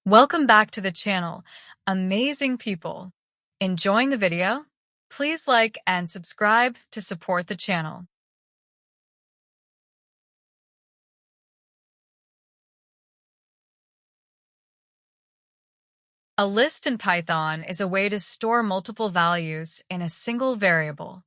Welcome back to the channel, amazing people. Enjoying the video? Please like and subscribe to support the channel. A list in Python is a way to store multiple values in a single variable.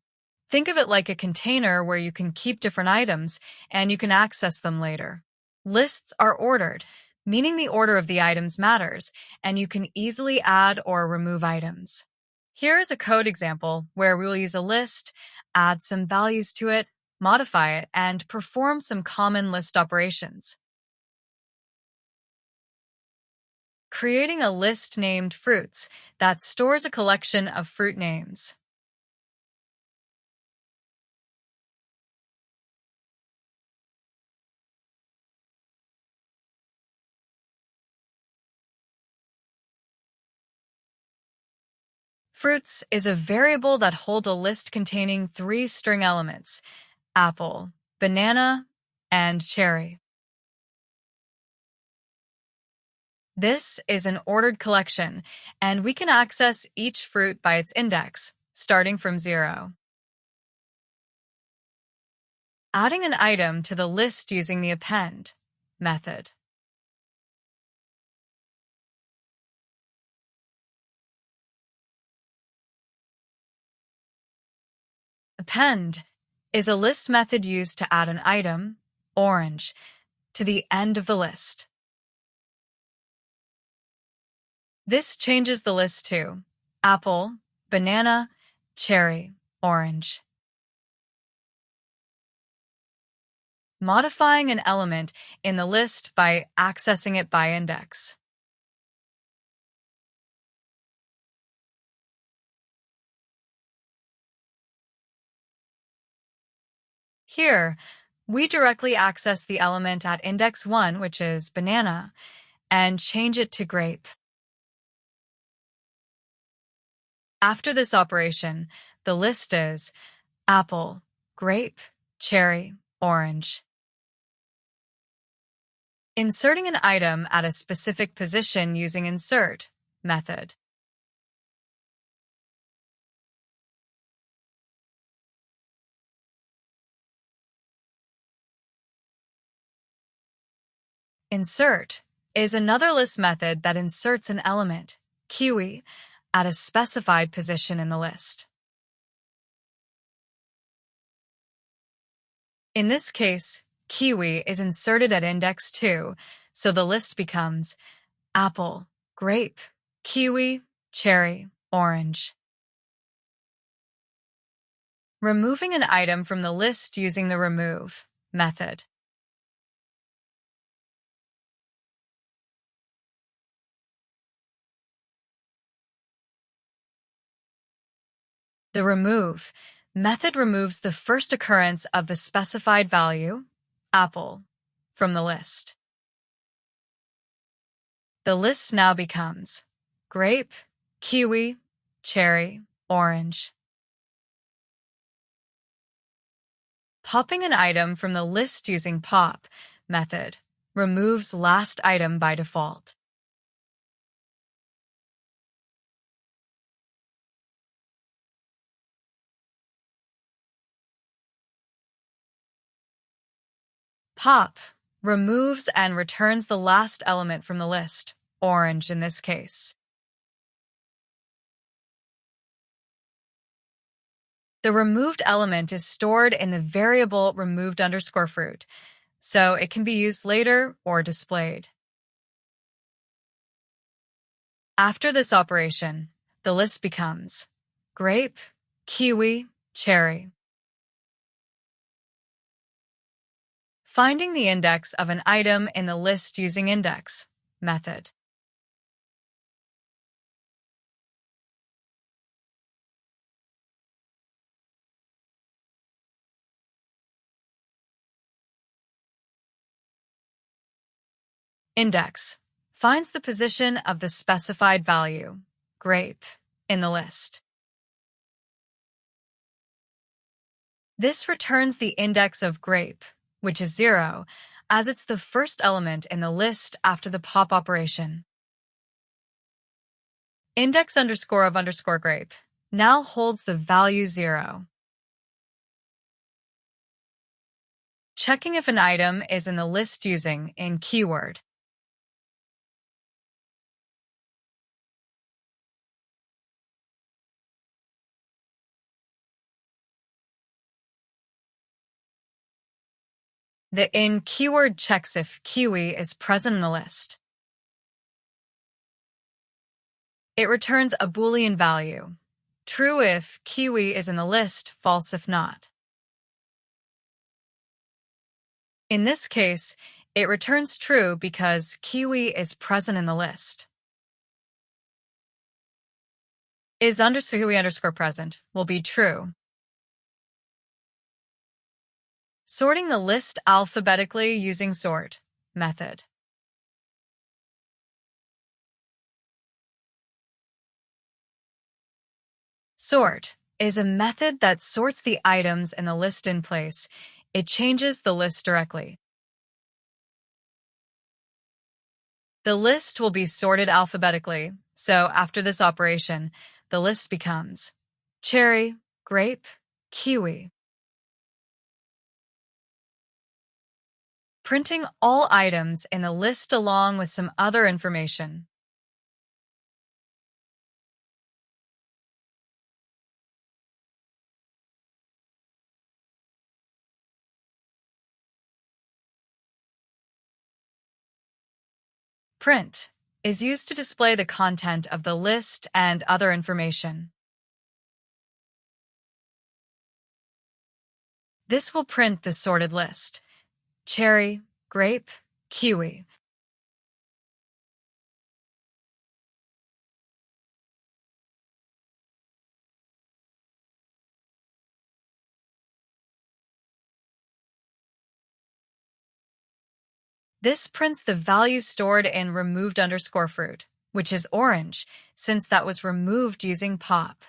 Think of it like a container where you can keep different items and you can access them later. Lists are ordered, meaning the order of the items matters, and you can easily add or remove items. Here is a code example where we will use a list, add some values to it, modify it, and perform some common list operations. Creating a list named fruits that stores a collection of fruit names. Fruits is a variable that holds a list containing three string elements: apple, banana, and cherry. This is an ordered collection, and we can access each fruit by its index, starting from 0. Adding an item to the list using the append method. Append is a list method used to add an item, orange, to the end of the list. This changes the list to apple, banana, cherry, orange. Modifying an element in the list by accessing it by index. Here, we directly access the element at index 1, which is banana, and change it to grape. After this operation, the list is apple, grape, cherry, orange. Inserting an item at a specific position using insert method. Insert is another list method that inserts an element, kiwi, at a specified position in the list. In this case, kiwi is inserted at index 2, so the list becomes apple, grape, kiwi, cherry, orange. Removing an item from the list using the remove method. The remove method removes the first occurrence of the specified value, apple, from the list. The list now becomes grape, kiwi, cherry, orange. Popping an item from the list using pop method removes last item by default. Pop removes and returns the last element from the list, orange in this case. The removed element is stored in the variable removed_fruit, so it can be used later or displayed. After this operation, the list becomes grape, kiwi, cherry. Finding the index of an item in the list using index method. Index finds the position of the specified value, grape, in the list. This returns the index of grape, which is 0, as it's the first element in the list after the pop operation. Index underscore of underscore grape now holds the value 0. Checking if an item is in the list using in keyword. The in keyword checks if kiwi is present in the list. It returns a Boolean value. True if kiwi is in the list, false if not. In this case, it returns true because kiwi is present in the list. Is underscore kiwi underscore present will be true. Sorting the list alphabetically using sort method. Sort is a method that sorts the items in the list in place. It changes the list directly. The list will be sorted alphabetically, so after this operation, the list becomes cherry, grape, kiwi. Printing all items in the list along with some other information. Print is used to display the content of the list and other information. This will print the sorted list: cherry, grape, kiwi. This prints the value stored in removed underscore fruit, which is orange, since that was removed using pop.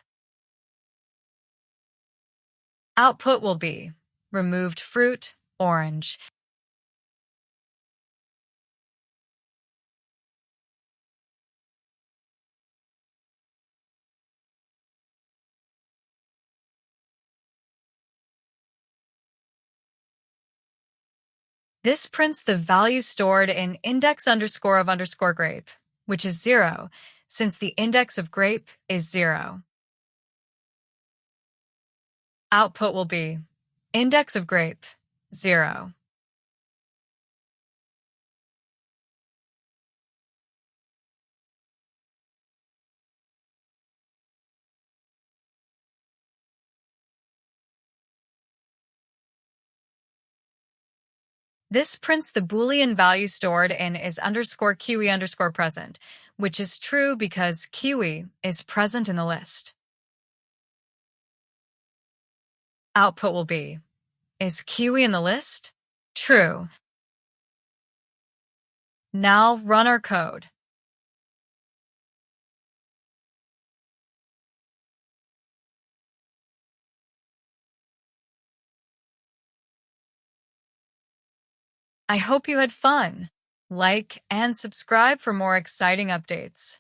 Output will be removed fruit, orange. This prints the value stored in index underscore of underscore grape, which is 0, since the index of grape is 0. Output will be index of grape, 0. This prints the Boolean value stored in is underscore kiwi underscore present, which is true because kiwi is present in the list. Output will be, is kiwi in the list? True. Now run our code. I hope you had fun. Like and subscribe for more exciting updates.